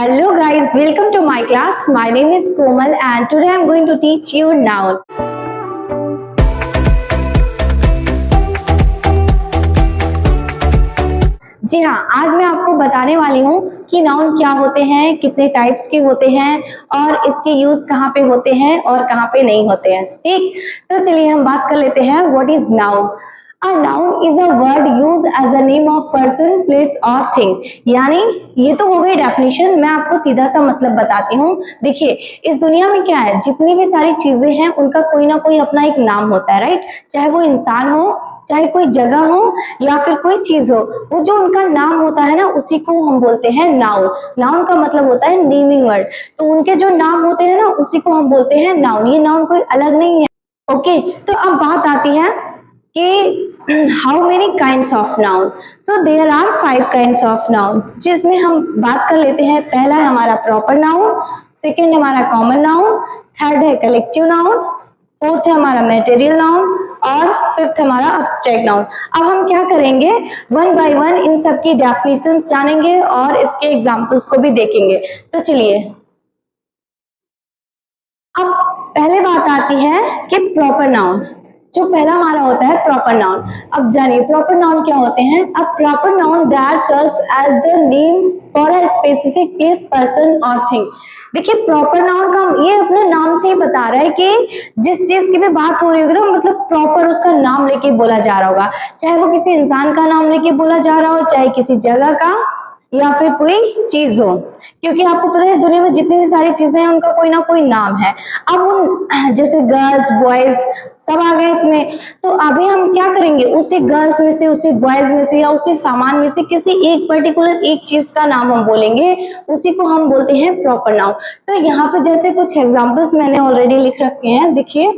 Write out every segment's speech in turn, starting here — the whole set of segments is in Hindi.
Hello guys, welcome to my class. My name is Komal and today I am going to teach you noun. जी हाँ, आज मैं आपको बताने वाली हूँ कि नाउन क्या होते हैं, कितने टाइप्स के होते हैं और इसके यूज कहाँ पे होते हैं और कहाँ पे नहीं होते हैं। ठीक, तो चलिए हम बात कर लेते हैं what is noun. A noun is a word used as a name of person, place or thing। यानी ये तो हो गई डेफिनेशन, मैं आपको सीधा सा मतलब बताती हूँ। देखिए, इस दुनिया में क्या है, जितनी भी सारी चीजें हैं उनका कोई ना कोई अपना एक नाम होता है, राइट। चाहे वो इंसान हो, चाहे कोई जगह हो या फिर कोई चीज हो, वो जो उनका नाम होता है ना उसी को हम बोलते हैं नाउन। नाउन का मतलब होता है नेमिंग वर्ड, तो उनके जो नाम होते हैं ना उसी को हम बोलते हैं नाउन। ये नाउन कोई अलग नहीं है। ओके, तो अब बात आती है कि how many kinds of noun. So there are 5 kinds of noun, जिसमें हम बात कर लेते हैं। पहला है हमारा प्रॉपर नाउन, सेकेंड हमारा कॉमन नाउन, थर्ड है कलेक्टिव नाउन, फोर्थ है हमारा मटेरियल नाउन और फिफ्थ हमारा अब्स्ट्रैक्ट नाउन। अब हम क्या करेंगे, वन बाय वन इन सब की डेफिनेशंस जानेंगे और इसके एग्जांपल्स को भी देखेंगे। तो चलिए, अब पहले बात आती है कि प्रॉपर नाउन। जो पहला हमारा होता है प्रॉपर नाउन। अब जानिए प्रॉपर नाउन क्या होते हैं। अब proper noun that serves as the name for a specific place, person और थिंग। देखिए, प्रॉपर नाउन का ये अपने नाम से ही बता रहा है कि जिस चीज की भी बात हो रही होगी ना, मतलब प्रॉपर उसका नाम लेके बोला जा रहा होगा। चाहे वो किसी इंसान का नाम लेके बोला जा रहा हो, चाहे किसी जगह का या फिर कोई चीज हो, क्योंकि आपको पता है इस दुनिया में जितनी भी सारी चीजें हैं उनका कोई ना कोई नाम है। अब उन जैसे गर्ल्स बॉयज सब आ गए इसमें, तो अभी हम क्या करेंगे, उसी गर्ल्स में से, उसी बॉयज में से या उसी सामान में से किसी एक पर्टिकुलर एक चीज का नाम हम बोलेंगे, उसी को हम बोलते हैं प्रॉपर नाउन। तो यहाँ पे जैसे कुछ एग्जाम्पल्स मैंने ऑलरेडी लिख रखे हैं, देखिए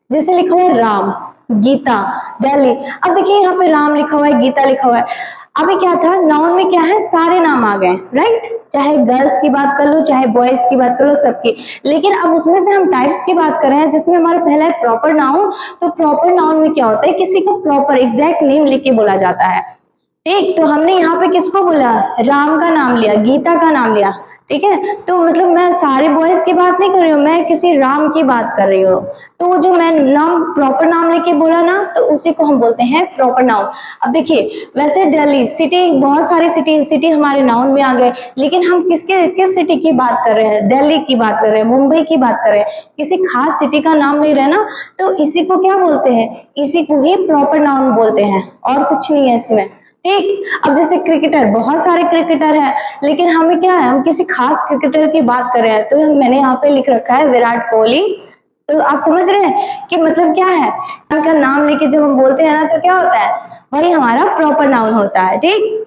जैसे लिखा हुआ है राम, गीता, दिल्ली। अब देखिए यहाँ पे राम लिखा हुआ है, गीता लिखा हुआ है। अभी क्या था, नाउन में क्या है, सारे नाम आ गए, राइट। चाहे गर्ल्स की बात कर लो, चाहे बॉयज की बात कर लो, सबकी। लेकिन अब उसमें से हम टाइप्स की बात कर रहे हैं, जिसमें हमारा पहला है प्रॉपर नाउन। तो प्रॉपर नाउन में क्या होता है, किसी को प्रॉपर एग्जैक्ट नेम लेके बोला जाता है। ठीक, तो हमने यहाँ पे किसको बोला, राम का नाम लिया, गीता का नाम लिया, ठीक है। तो मतलब मैं सारे बॉयज की बात नहीं कर रही हूँ, मैं किसी राम की बात कर रही हूँ। तो वो जो मैं नाम प्रॉपर नाम लेके बोला ना, तो उसी को हम बोलते हैं प्रॉपर नाउन। अब देखिए, वैसे दिल्ली सिटी, बहुत सारी सिटी हमारे नाउन में आ गए, लेकिन हम किस सिटी की बात कर रहे हैं, दिल्ली की बात कर रहे हैं, मुंबई की बात कर रहे हैं, किसी खास सिटी का नाम नहीं रहे ना, तो इसी को क्या बोलते हैं, इसी को ही प्रॉपर नाउन बोलते हैं, और कुछ नहीं है इसमें। ठीक, अब जैसे क्रिकेटर, बहुत सारे क्रिकेटर हैं, लेकिन हमें क्या है, हम किसी खास क्रिकेटर की बात कर रहे हैं, तो मैंने यहाँ पे लिख रखा है विराट कोहली। तो आप समझ रहे हैं कि मतलब क्या है, उनका नाम लेके जब हम बोलते हैं ना, तो क्या होता है, वही हमारा प्रॉपर नाउन होता है। ठीक,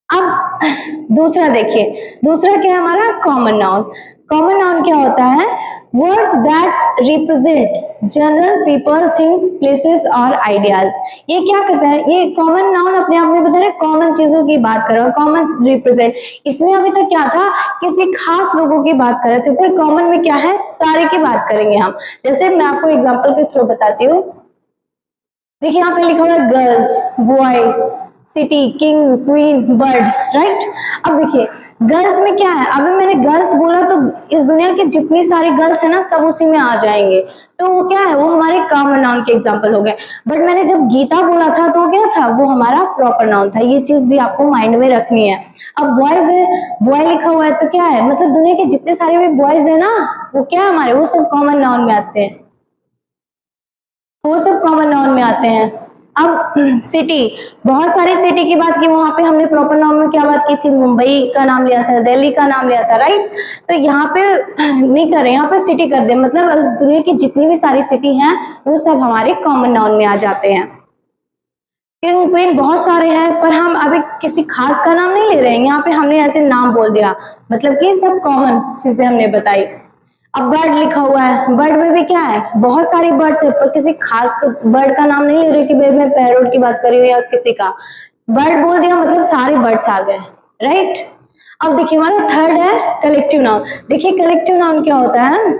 अब दूसरा देखिए, दूसरा क्या है हमारा कॉमन नाउन। कॉमन नाउन क्या होता है, words that represent general people, things, places और आइडियाज। ये क्या करता है, ये कॉमन नाउन अपने आप में बता रहे कॉमन चीजों की बात कर रहा है, कॉमन रिप्रेजेंट। इसमें अभी तक क्या था, किसी खास लोगों की बात कर रहे थे, फिर कॉमन में क्या है, सारे की बात करेंगे हम। जैसे मैं आपको एग्जाम्पल के थ्रू बताती हूँ। देखिए यहाँ पे लिखा हुआ है girls, boy, city, king, queen, bird, right. अब देखिए गर्ल्स में क्या है, अभी मैंने गर्ल्स बोला तो इस दुनिया की जितनी सारी गर्ल्स है ना, सब उसी में आ जाएंगे। तो वो क्या है, वो हमारे कॉमन नाउन के एग्जांपल हो गए। बट मैंने जब गीता बोला था तो क्या था, वो हमारा प्रॉपर नाउन था। ये चीज भी आपको माइंड में रखनी है। अब बॉयज है, बॉय लिखा हुआ है, तो क्या है, मतलब दुनिया के जितने सारे भी बॉयज है ना, वो क्या है हमारे, वो सब कॉमन नाउन में आते हैं, वो सब कॉमन नाउन में आते हैं। अब सिटी, बहुत सारी सिटी की बात की, वहां पे हमने प्रॉपर नाउन में क्या बात की थी, मुंबई का नाम लिया था, दिल्ली का नाम लिया था, राइट। तो यहाँ पे नहीं कर रहे, यहाँ पे सिटी कर दे, मतलब इस दुनिया की जितनी भी सारी सिटी हैं वो सब हमारे कॉमन नाउन में आ जाते हैं। किंग, क्वीन बहुत सारे हैं, पर हम अभी किसी खास का नाम नहीं ले रहे हैं, यहाँ पे हमने ऐसे नाम बोल दिया, मतलब कि सब कॉमन चीजें हमने बताई। अब बर्ड लिखा हुआ है, बर्ड में भी क्या है, बहुत सारी बर्ड्स है, पर किसी खास बर्ड का नाम नहीं ले रही कि भाई मैं पैरोट की बात कर रही हूँ या किसी का। बर्ड बोल दिया मतलब सारे बर्ड्स आ गए, राइट। अब देखिए हमारा थर्ड है कलेक्टिव नाउन। देखिए कलेक्टिव नाउन क्या होता है,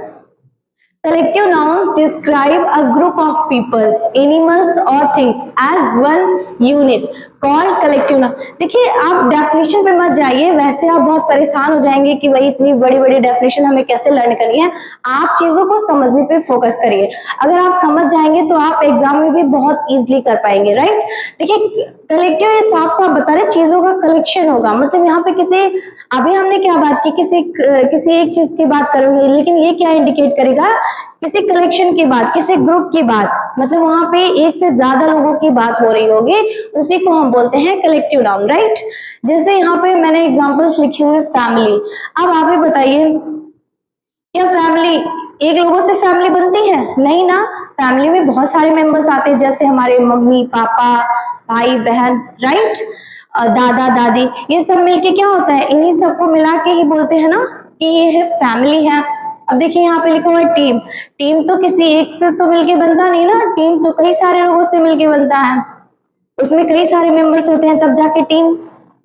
Collective nouns describe a group of people, animals or things as one unit called collective noun. देखिए आप डेफिनेशन पे मत जाइए, वैसे आप बहुत परेशान हो जाएंगे कि भाई इतनी बड़ी बड़ी डेफिनेशन हमें कैसे लर्न करनी है। आप चीजों को समझने पे फोकस करिए, अगर आप समझ जाएंगे तो आप एग्जाम में भी बहुत इजीली कर पाएंगे, राइट। देखिए कलेक्टिव ये साफ साफ बता रहे चीजों का कलेक्शन होगा, मतलब यहाँ पे किसी, अभी हमने क्या बात की, किसी एक चीज की बात करेंगे, लेकिन ये क्या इंडिकेट करेगा, किसी कलेक्शन की बात, किसी ग्रुप की बात, मतलब वहां पे एक से ज्यादा लोगों की बात हो रही होगी, उसी को हम बोलते हैं कलेक्टिव नाउन, राइट। जैसे यहाँ पे मैंने एग्जांपल्स लिखे हुए फैमिली। अब आप ही बताइए, क्या फैमिली एक लोगों से फैमिली बनती है? नहीं ना, फैमिली में बहुत सारे मेंबर्स आते हैं, जैसे हमारे मम्मी पापा, भाई बहन, राइट, दादा दादी, ये सब मिलके क्या होता है, इन्हीं सबको मिला के ही बोलते हैं ना कि ये है फैमिली है। अब देखिए यहाँ पे लिखा हुआ है टीम। टीम तो किसी एक से तो मिलके बनता नहीं ना, टीम तो कई सारे लोगों से मिलके बनता है, उसमें कई सारे मेंबर्स होते हैं तब जाके टीम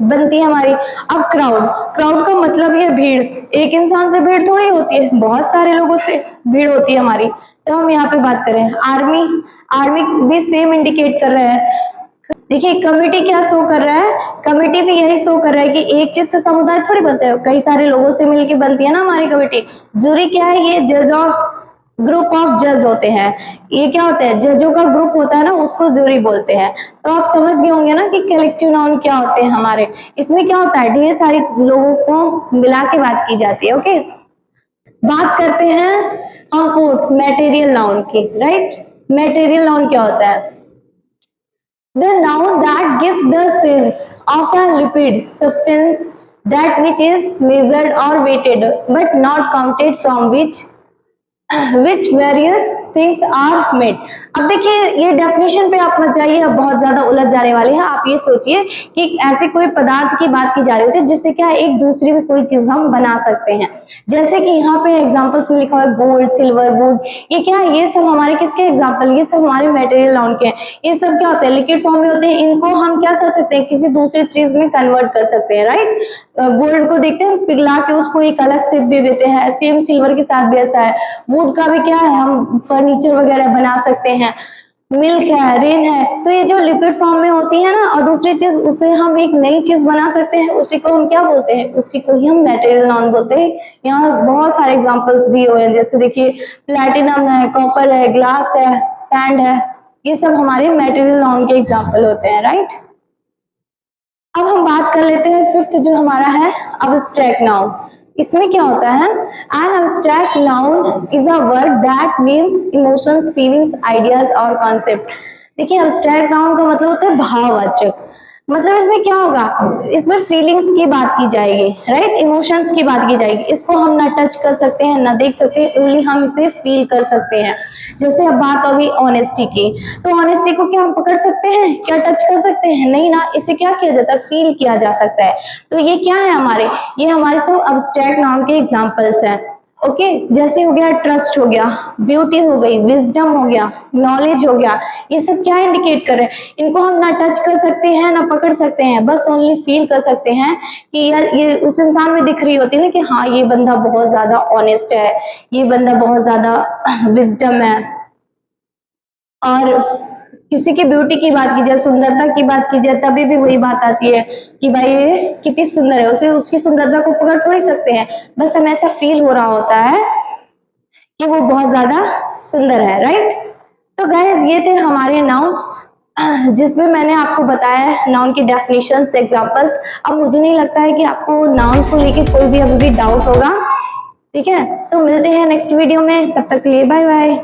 बनती है हमारी। अब क्राउड, क्राउड का मतलब है भीड़, एक इंसान से भीड़ थोड़ी होती है, बहुत सारे लोगों से भीड़ होती है हमारी। तो हम यहाँ पे बात करें आर्मी, आर्मी भी सेम इंडिकेट कर रहा है। देखिए कमिटी क्या शो कर रहा है, कमिटी भी यही शो कर रहा है कि एक चीज से समुदाय थोड़ी बनता है, कई सारे लोगों से मिलकर बनती है ना हमारी कमिटी। जूरी क्या है, ये जज ऑफ ग्रुप ऑफ जज होते हैं, ये क्या होता है, जजों का ग्रुप होता है ना, उसको जूरी बोलते हैं। तो आप समझ गए होंगे ना कि कलेक्टिव नाउन क्या होते हैं हमारे। इसमें क्या होता है, ढेर सारी लोगों को मिला के बात की जाती है, ओके। बात करते हैं हम फोर्थ मटेरियल नाउन की, राइट। मटेरियल नाउन क्या होता है, the noun that gives the sense of a liquid substance that which is measured or weighted but not counted, from which various things are made। अब देखिए ये डेफिनेशन पे आप मत जाइए, अब बहुत ज्यादा उलझ जाने वाले हैं। आप ये सोचिए कि ऐसे कोई पदार्थ की बात की जा रही होती है जिससे क्या एक दूसरी भी कोई चीज हम बना सकते हैं। जैसे कि यहाँ पे एग्जांपल्स में लिखा हुआ है गोल्ड, सिल्वर, वुड, ये क्या है, ये सब हमारे किसके एग्जाम्पल, ये सब हमारे मटेरियल नाउन के हैं। ये सब क्या होता है, लिक्विड फॉर्म में होते हैं, इनको हम क्या कर सकते हैं, किसी दूसरी चीज में कन्वर्ट कर सकते हैं, राइट। गोल्ड को देखते हैं पिघला के उसको एक अलग शेप दे देते हैं, सेम सिल्वर के साथ भी ऐसा है। वुड का भी क्या है, हम फर्नीचर वगैरह बना सकते हैं। मिल्क है, रेन है, तो ये जो लिक्विड फॉर्म में होती है ना, और दूसरी चीज उसे हम एक नई चीज बना सकते हैं, उसी को हम क्या बोलते हैं, उसी को ही हम मटेरियल नाउन बोलते हैं। यहाँ बहुत सारे एग्जांपल्स दिए हुए हैं, जैसे देखिए प्लैटिनम है, कॉपर है, ग्लास है, सैंड है, ये सब हमारे मटेरियल नाउन के एग्जाम्पल होते हैं, राइट। अब हम बात कर लेते हैं फिफ्थ जो हमारा है अब्स्ट्रैक्ट नाउन। इसमें क्या होता है, an abstract noun is a word that means emotions, feelings, ideas और कॉन्सेप्ट। देखिए अब्स्ट्रैक्ट नाउन का मतलब होता है भाववाचक, मतलब इसमें क्या होगा, इसमें फीलिंग्स की बात की जाएगी, राइट, इमोशंस की बात की जाएगी। इसको हम ना टच कर सकते हैं, ना देख सकते हैं, ओनली हम इसे फील कर सकते हैं। जैसे अब बात होगी ऑनेस्टी की, तो ऑनेस्टी को क्या हम पकड़ सकते हैं, क्या टच कर सकते हैं, नहीं ना, इसे क्या किया जाता है, फील किया जा सकता है। तो ये क्या है हमारे, ये हमारे सब अब्स्ट्रैक्ट नाउन के एग्जाम्पल्स हैं, ओके। जैसे हो गया ट्रस्ट हो गया, ब्यूटी हो गई, विजडम हो गया, नॉलेज हो गया, ये सब क्या इंडिकेट कर रहे हैं, इनको हम ना टच कर सकते हैं ना पकड़ सकते हैं, बस ओनली फील कर सकते हैं कि यार ये उस इंसान में दिख रही होती है ना कि हाँ ये बंदा बहुत ज्यादा ऑनेस्ट है, ये बंदा बहुत ज्यादा विजडम है। और किसी की ब्यूटी की बात की जाए, सुंदरता की बात की जाए, तभी भी वही बात आती है कि भाई ये कितनी सुंदर है, उसे उसकी सुंदरता को पकड़ थोड़ी सकते हैं, बस हमें ऐसा फील हो रहा होता है कि वो बहुत ज्यादा सुंदर है, राइट। तो गाइस ये थे हमारे नाउन्स जिसमें मैंने आपको बताया नाउन की डेफिनेशंस, एग्जांपल्स। अब मुझे नहीं लगता है कि आपको नाउन्स को लेके कोई भी अभी भी डाउट होगा, ठीक है। तो मिलते हैं नेक्स्ट वीडियो में, तब तक के लिए बाय बाय।